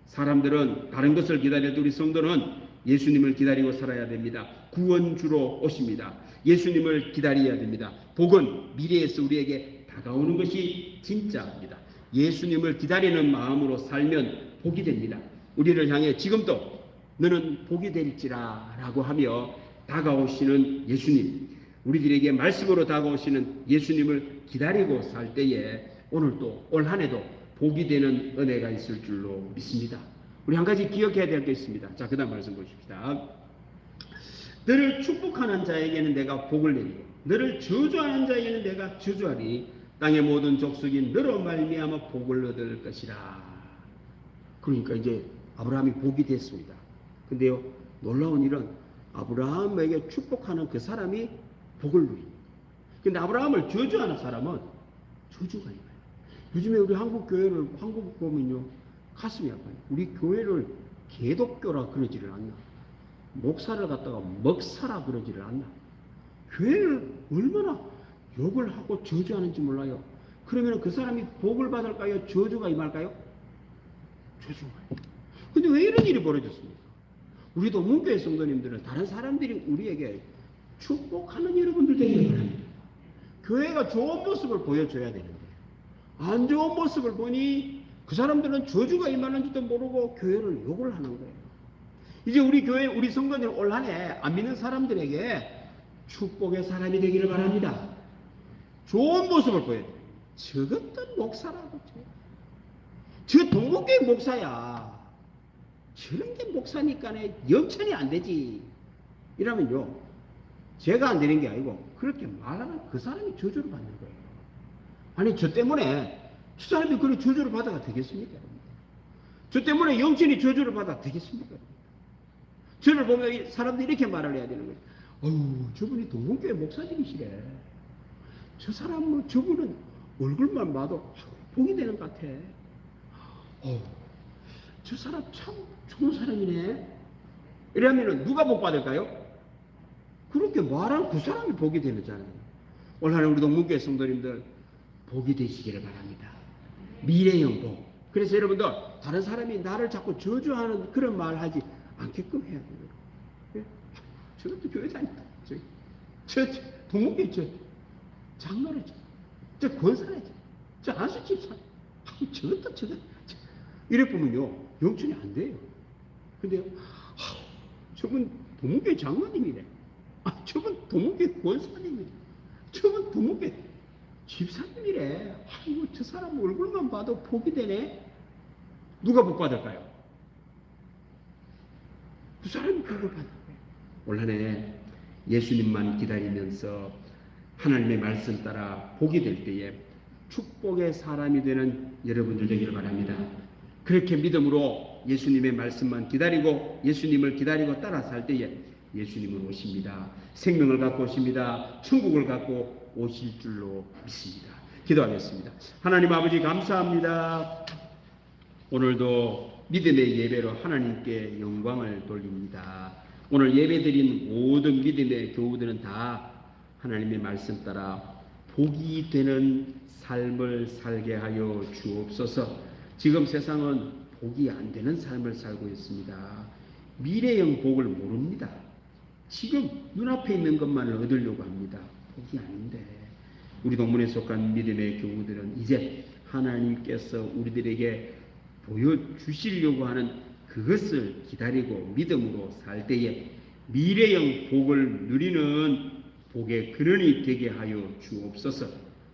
사람들은 다른 것을 기다려도 우리 성도는 예수님을 기다리고 살아야 됩니다. 구원주로 오십니다. 예수님을 기다려야 됩니다. 복은 미래에서 우리에게 다가오는 것이 진짜입니다. 예수님을 기다리는 마음으로 살면 복이 됩니다. 우리를 향해 지금도 너는 복이 될지라 라고 하며 다가오시는 예수님, 우리들에게 말씀으로 다가오시는 예수님을 기다리고 살 때에 오늘도 올 한 해도 복이 되는 은혜가 있을 줄로 믿습니다. 우리 한 가지 기억해야 될 게 있습니다. 자, 그 다음 말씀 보십시다. 너를 축복하는 자에게는 내가 복을 내리고 너를 저주하는 자에게는 내가 저주하리. 땅의 모든 족속이 너로 말미암아 복을 얻을 것이라. 그러니까 이제 아브라함이 복이 됐습니다. 근데요, 놀라운 일은 아브라함에게 축복하는 그 사람이 복을 누립니다. 근데 아브라함을 저주하는 사람은 저주가 있어요. 요즘에 우리 한국 교회를 한국 보면요 가슴이 아파요. 우리 교회를 개독교라 그러지를 않나, 목사를 갖다가 먹사라 그러지를 않나, 교회를 얼마나 욕을 하고 저주하는지 몰라요. 그러면 그 사람이 복을 받을까요? 저주가 임할까요? 저주가. 근데 왜 이런 일이 벌어졌습니까? 우리도 문교회 성도님들은 다른 사람들이 우리에게 축복하는 여러분들 되기를 바랍니다. 교회가 좋은 모습을 보여줘야 되는데 안 좋은 모습을 보니 그 사람들은 저주가 임하는지도 모르고 교회를 욕을 하는 거예요. 이제 우리 교회, 우리 성도들 올 한 해 안 믿는 사람들에게 축복의 사람이 되기를 바랍니다. 좋은 모습을 보여줘요. 저것도 목사라고. 저 동국교회 목사야. 저런 게 목사니까 영천이 안 되지. 이러면요, 제가 안 되는 게 아니고 그렇게 말하면 그 사람이 저주를 받는 거예요. 아니, 저 때문에 저 사람이 그런 저주를 받아가 되겠습니까? 저 때문에 영천이 저주를 받아 되겠습니까? 저를 보면 사람들이 이렇게 말을 해야 되는 거예요. 어휴, 저분이 동국교회 목사님이시래. 저 사람은, 저분은 얼굴만 봐도 복이 되는 것 같아. 저 사람 참 좋은 사람이네. 이러면은 누가 복 받을까요? 그렇게 말하는 그 사람이 복이 되잖아요. 올 한해 우리 동문교회 성도님들 복이 되시기를 바랍니다. 미래형 복. 그래서 여러분들 다른 사람이 나를 자꾸 저주하는 그런 말 하지 않게끔 해야 돼요. 예? 저것도 교회 다닌다. 저 동문교회 저 장로래죠. 저 권사래죠. 저 안수집사. 저것도 이래 보면요 영천이 안 돼요. 근데요, 저분 동문교회 장로님이래. 저분 동문교회 권사님이래. 저분 동문교회 집사님이래. 아이고, 저 사람 얼굴만 봐도 복이 되네. 누가 복 받을까요? 그 사람이 복을 받는 거예요. 올 한 해 예수님만 기다리면서 하나님의 말씀 따라 복이 될 때에 축복의 사람이 되는 여러분들 되기를 바랍니다. 그렇게 믿음으로 예수님의 말씀만 기다리고 예수님을 기다리고 따라 살 때에 예수님은 오십니다. 생명을 갖고 오십니다. 천국을 갖고 오실 줄로 믿습니다. 기도하겠습니다. 하나님 아버지 감사합니다. 오늘도 믿음의 예배로 하나님께 영광을 돌립니다. 오늘 예배드린 모든 믿음의 교우들은 다 하나님의 말씀 따라 복이 되는 삶을 살게 하여 주옵소서. 지금 세상은 복이 안 되는 삶을 살고 있습니다. 미래형 복을 모릅니다. 지금 눈앞에 있는 것만을 얻으려고 합니다. 복이 아닌데. 우리 동문에 속한 믿음의 교우들은 이제 하나님께서 우리들에게 보여주시려고 하는 그것을 기다리고 믿음으로 살 때에 미래형 복을 누리는 복의 근원이 되게 하여 주옵소서.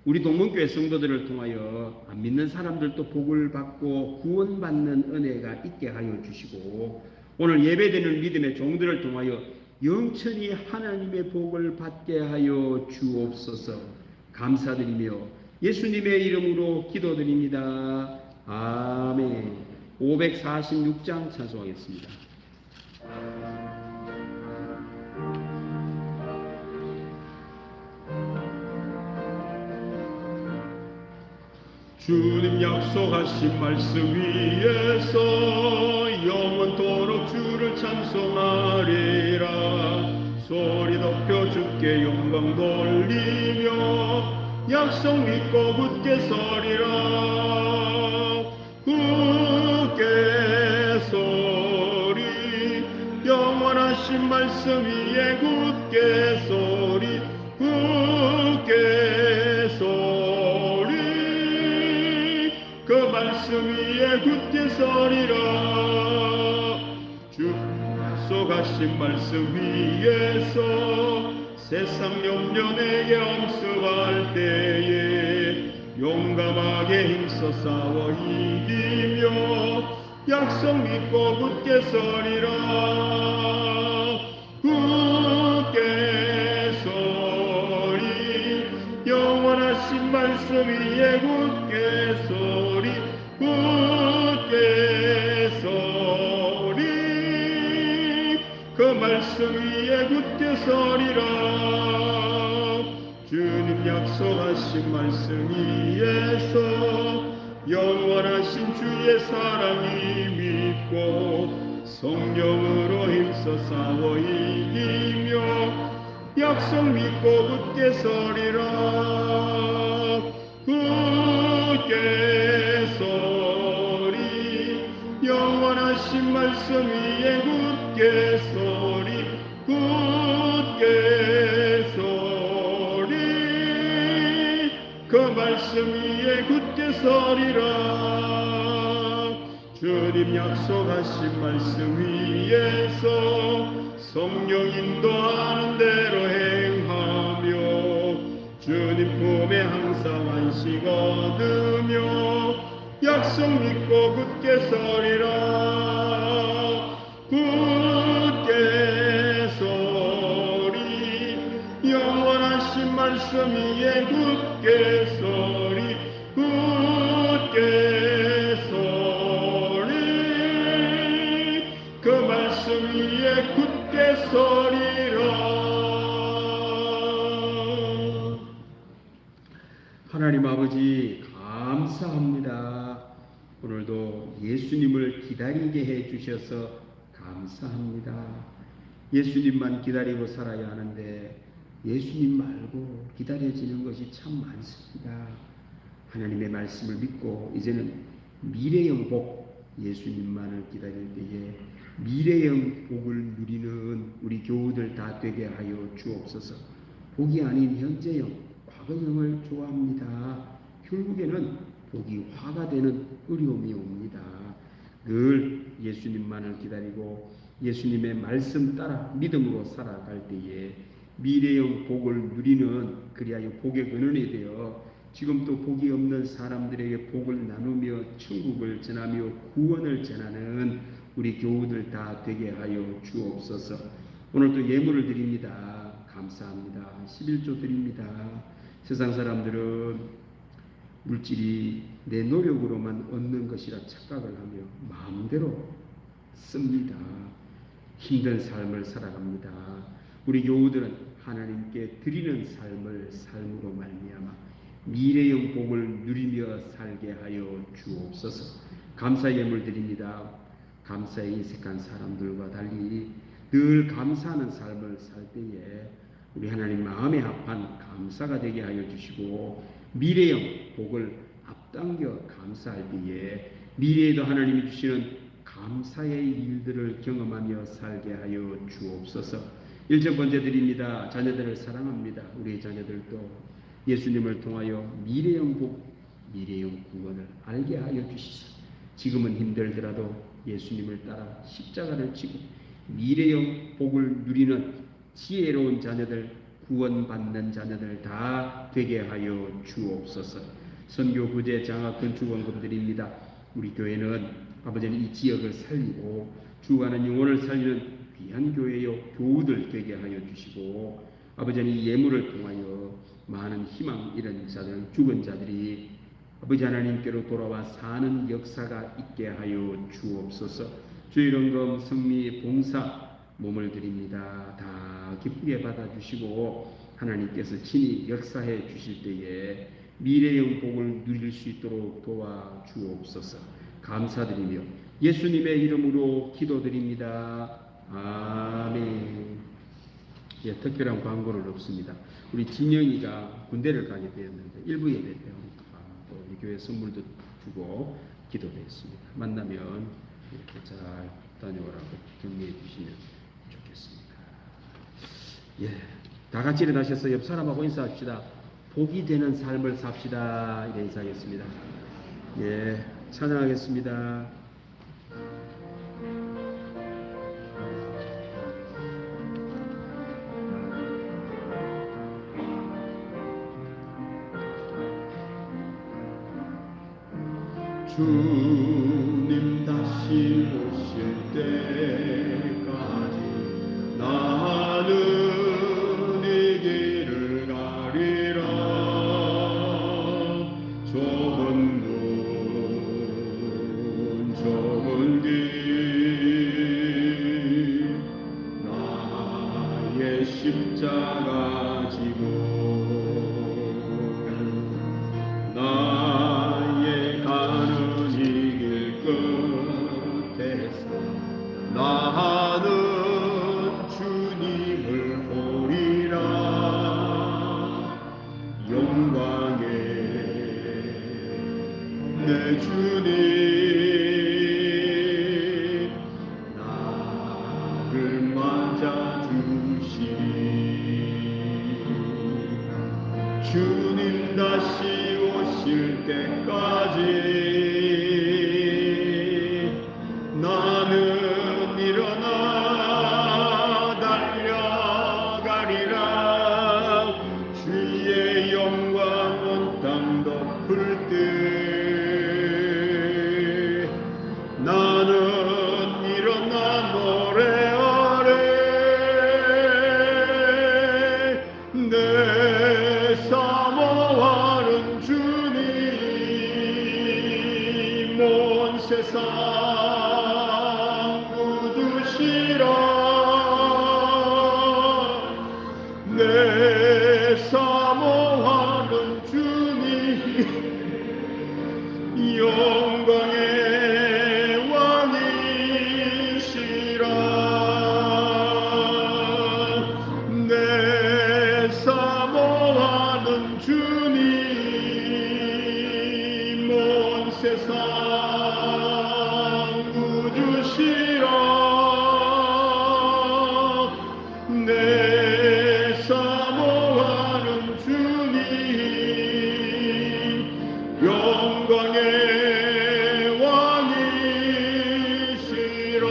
우리 동문교회 성도들을 통하여 안 믿는 사람들도 복을 받고 구원받는 은혜가 있게 하여 주시고, 오늘 예배드리는 믿음의 종들을 통하여 영천히 하나님의 복을 받게 하여 주옵소서. 감사드리며 예수님의 이름으로 기도드립니다. 아멘. 546장 찬송하겠습니다. 주님 약속하신 말씀 위에서 영원토록 주를 찬송하리라. 소리 높여 주께 영광 돌리며 약속 믿고 굳게 서리라. 굳게 서리 영원하신 말씀 위에 굳게 서리 굳게 서리 그 말씀 위에 굳게 서리라. 주 약속하신 말씀 위에서 세상 염려 내게 엄습할 때에 용감하게 힘써 싸워 이기며 약속 믿고 굳게 서리라. 굳게 서리 영원하신 말씀 위에 굳게 서리 굳게 서리 그 말씀 위에 굳게 서리라. 주님 약속하신 말씀 위에서 영원하신 주의 사랑이 믿고 성령으로 힘써 싸워 이기며 약속 믿고 굳게 서리라. 굳게 서리 영원하신 말씀 위에 굳게 서리 굳게 서리 그 말씀 위에 굳게 서리라. 주님 약속하신 말씀 위에서 성령 인도하는 대로 행하며 주님 품에 항상 안식 얻으며 약속 믿고 굳게 서리라. 굳게 서리 영원하신 말씀 위에 굳게 서리 굳게 서리 그 말씀 위에 굳게 서리라. 하나님 아버지 감사합니다. 오늘도 예수님을 기다리게 해 주셔서 감사합니다. 예수님만 기다리고 살아야 하는데 예수님 말고 기다려지는 것이 참 많습니다. 하나님의 말씀을 믿고 이제는 미래형 복, 예수님만을 기다릴 때에 미래형 복을 누리는 우리 교우들 다 되게 하여 주옵소서. 복이 아닌 현재형, 과거형을 좋아합니다. 결국에는 복이 화가 되는 어려움이 옵니다. 늘 예수님만을 기다리고 예수님의 말씀 따라 믿음으로 살아갈 때에 미래형 복을 누리는, 그리하여 복의 근원이 되어 지금 또 복이 없는 사람들에게 복을 나누며 천국을 전하며 구원을 전하는 우리 교우들 다 되게 하여 주옵소서. 오늘 또 예물을 드립니다. 감사합니다. 11조 드립니다. 세상 사람들은 물질이 내 노력으로만 얻는 것이라 착각을 하며 마음대로 씁니다. 힘든 삶을 살아갑니다. 우리 교우들은 하나님께 드리는 삶으로 말미암아 미래의 복을 누리며 살게 하여 주옵소서. 감사 예물 드립니다. 감사에 인색한 사람들과 달리 늘 감사하는 삶을 살 때에 우리 하나님 마음에 합한 감사가 되게 하여 주시고 미래의 복을 앞당겨 감사할 때에 미래에도 하나님이 주시는 감사의 일들을 경험하며 살게 하여 주옵소서. 1천 번째 드립니다. 자녀들을 사랑합니다. 우리 자녀들도 예수님을 통하여 미래의 복, 미래의 구원을 알게 하여 주시소. 지금은 힘들더라도 예수님을 따라 십자가를 지고 미래의 복을 누리는 지혜로운 자녀들, 구원받는 자녀들 다 되게 하여 주옵소서. 선교 부재 장학 건축 원금 드립니다. 우리 교회는 아버지는 이 지역을 살리고 죽어가는 영혼을 살리는 귀한 교회요 교우들 되게 하여 주시고 아버지는 이 예물을 통하여 많은 희망 잃은 자들, 죽은 자들이 아버지 하나님께로 돌아와 사는 역사가 있게 하여 주옵소서. 주의 영광, 성리, 봉사, 몸을 드립니다. 다 기쁘게 받아주시고 하나님께서 친히 역사해 주실 때에 미래의 복을 누릴 수 있도록 도와주옵소서. 감사드리며 예수님의 이름으로 기도드립니다. 아멘. 예, 특별한 광고는 없습니다. 우리 진영이가 군대를 가게 되었는데 일부 예배 때 우리 교회 선물도 주고 기도했습니다. 만나면 이렇게 잘 다녀오라고 격려해 주시면 좋겠습니다. 예, 다 같이 일어나셔서 옆 사람하고 인사합시다. 복이 되는 삶을 삽시다. 이래 인사하겠습니다. 예, 찬양하겠습니다. 주님 다시 오실 때까지 나는 이 길을 가리라. 좁은 문 좁은 길 나의 십자가 지고 나의 가는 이 길 끝에서 나는 주님을 보리라. 영광의 내 주님 나를 맞아주시니 주님 다시 오실 때까지 나는 일어나 달려가리라. 주의 영광 온 땅 덮을 때 나는 일어나 노래하리. 내 사모하는 주님 먼 세상 구주시라. 내 사모하는 주님 영광의 왕이시라. 내 사모하는 주님 먼 세상 구주시라. 내 사모하는 주님 영광의 왕이시라.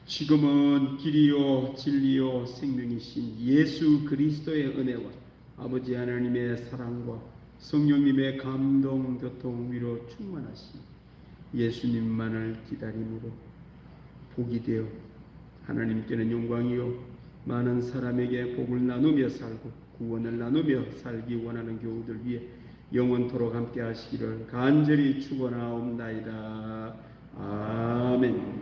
지금은 길이요 진리요 생명이신 예수 그리스도의 은혜와 아버지 하나님의 사랑과 성령님의 감동 교통 위로 충만하신 예수님만을 기다림으로 복이 되어 하나님께는 영광이요 많은 사람에게 복을 나누며 살고 구원을 나누며 살기 원하는 교우들 위해 영원토록 함께 하시기를 간절히 축원하옵나이다. 아멘.